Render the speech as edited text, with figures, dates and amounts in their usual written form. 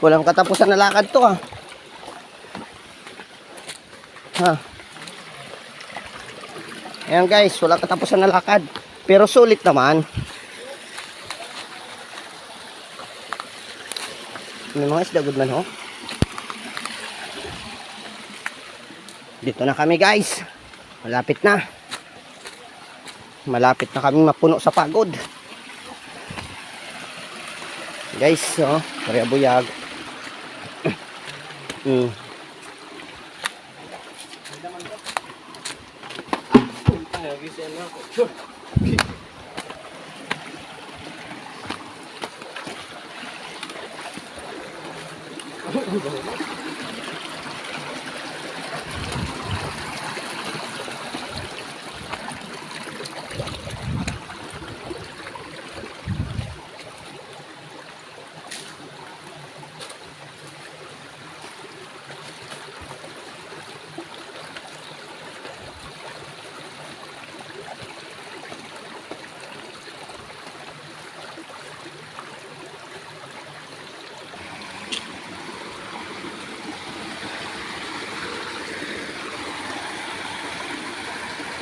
Walang katapusan na lakad to ah. Ha. Ayan guys, walang katapusan na lakad. Pero sulit naman. May mga isda good man ho. Dito na kami guys. Malapit na. Malapit na kami mapuno sa pagod. Guys, oh, buyag.